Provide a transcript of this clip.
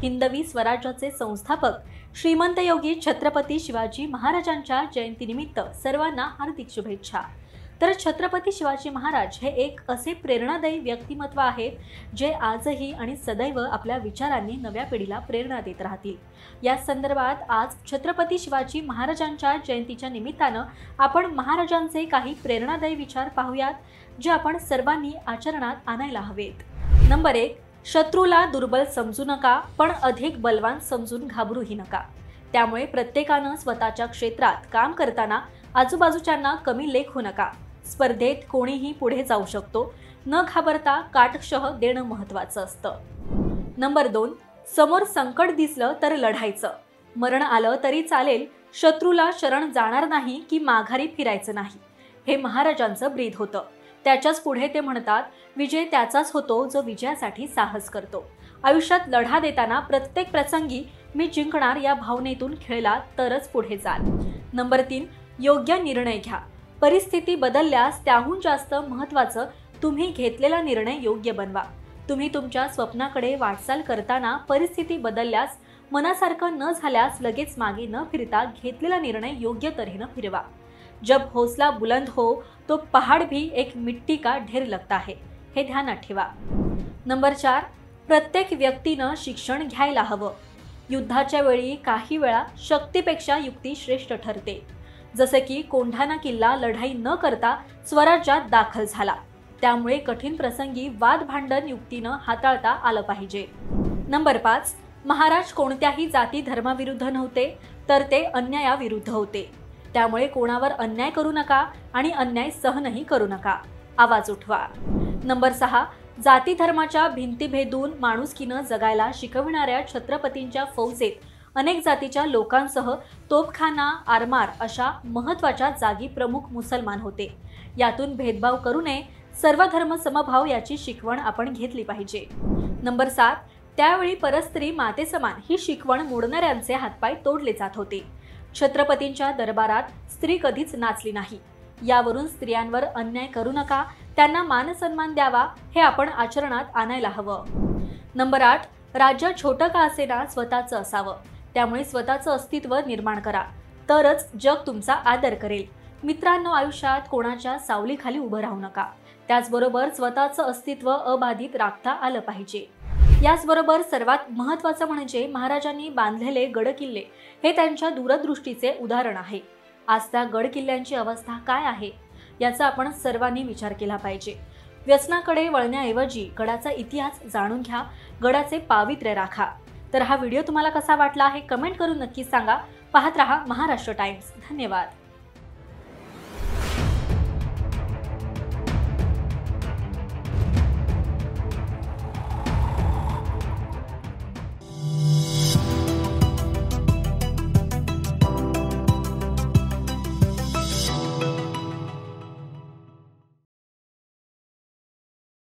हिंदवी स्वराज्याचे संस्थापक श्रीमंत योगी छत्रपती शिवाजी महाराजांच्या जयंतीनिमित्त सर्वांना हार्दिक शुभेच्छा। तर छत्रपती शिवाजी महाराज हे एक असे प्रेरणादायी व्यक्तिमत्व आहेत जे आजही आणि सदैव आपल्या विचारांनी नव्या पिढीला प्रेरणा देत राहतील। या संदर्भात आज छत्रपती शिवाजी महाराजांच्या जयंतीच्या निमित्तानं आपण महाराजांचे काही प्रेरणादायी विचार पाहूयात, जे आपण सर्वांनी आचरणात आणायला हवेत। नंबर 1, शत्रूला दुर्बल समजू नका, पण अधिक बलवान समजून घाबरूही नका। त्यामुळे प्रत्येकानं स्वतःच्या क्षेत्रात काम करताना आजूबाजूच्यांना कमी लेखू नका। स्पर्धेत कोणीही पुढे जाऊ शकतो, न घाबरता काटकसह देणं महत्त्वाचं असतं। नंबर 2, समोर संकट दिसलं तर लढायचं, मरण आलं तरी चालेल, शत्रूला शरण जाणार नाही की माघारी फिरायचं नाही। हे महाराजांचं ब्रीद होतं। त्याच्याच पुढे ते म्हणतात, विजय त्याचाच होतो जो विजयासाठी साहस करतो। आयुष्यात लढा देताना प्रत्येक प्रसंगी मी जिंकणार या भावनेतून खेळला तरच पुढे जाल। नंबर 3, योग्य निर्णय घ्या। परिस्थिती बदलल्यास त्याहून जास्त महत्त्वाचं तुम्ही घेतलेला निर्णय योग्य बनवा। तुम्ही तुमच्या स्वप्नाकडे वाटचाल करताना परिस्थिती बदलल्यास, मनासारखं न झाल्यास लगेच मागे न फिरता घेतलेला निर्णय योग्य तऱ्हेनं फिरवा। जब हौसला बुलंद हो तो पहाड़ भी एक मिट्टी का ढेर लगता है, हे ध्यानात ठेवा। नंबर 4, प्रत्येक व्यक्तीनं शिक्षण घ्यायला हवं। युद्धाच्या वेळी काही वेळा शक्तीपेक्षा युक्ती श्रेष्ठ ठरते। जसे की कोंढाणा किल्ला लढाई न करता स्वराज्यात दाखल झाला, त्यामुळे कठीण प्रसंगी वाद भांडण युक्तीनं हाताळता आलं पाहिजे। नंबर 5, महाराज कोणत्याही जाती धर्माविरुद्ध नव्हते, तर ते अन्यायाविरुद्ध होते। त्यामुळे कोणावर अन्याय करू नका आणि अन्याय सहनही करू नका, आवाज उठवा। नंबर 6, जाती धर्माच्या भिंती भेदून माणुसकीनं जगायला शिकविणाऱ्या छत्रपतींच्या फौजेत अनेक जातीच्या लोकांसह तोफखाना, आरमार अशा महत्त्वाच्या जागी प्रमुख मुसलमान होते। यातून भेदभाव करू नये, सर्व धर्म समभाव याची शिकवण आपण घेतली पाहिजे। नंबर 7, त्यावेळी परस्त्री मातेसमान ही शिकवण मोडणाऱ्यांचे हातपाय तोडले जात होते। छत्रपतींच्या दरबारात स्त्री कधीच नाचली नाही। यावरून स्त्रियांवर अन्याय करू नका, त्यांना मानसन्मान द्यावा, हे आपण आचरणात आणायला हवं। नंबर 8, राज्य छोटं का असेना स्वतःचं असावं। त्यामुळे स्वतःचं अस्तित्व निर्माण करा, तरच जग तुमचा आदर करेल। मित्रांनो, आयुष्यात कोणाच्या सावलीखाली उभं राहू नका। त्याचबरोबर स्वतःचं अस्तित्व अबाधित राखता आलं पाहिजे। याचबरोबर सर्वात महत्त्वाचं म्हणजे महाराजांनी बांधलेले गडकिल्ले हे त्यांच्या दूरदृष्टीचे उदाहरण आहे। आज त्या गडकिल्ल्यांची अवस्था काय आहे याचा आपण सर्वांनी विचार केला पाहिजे। व्यसनाकडे वळण्याऐवजी गडाचा इतिहास जाणून घ्या, गडाचे पावित्र्य राखा। तर हा व्हिडिओ तुम्हाला कसा वाटला हे कमेंट करून नक्की सांगा। पाहत रहा महाराष्ट्र टाइम्स। धन्यवाद।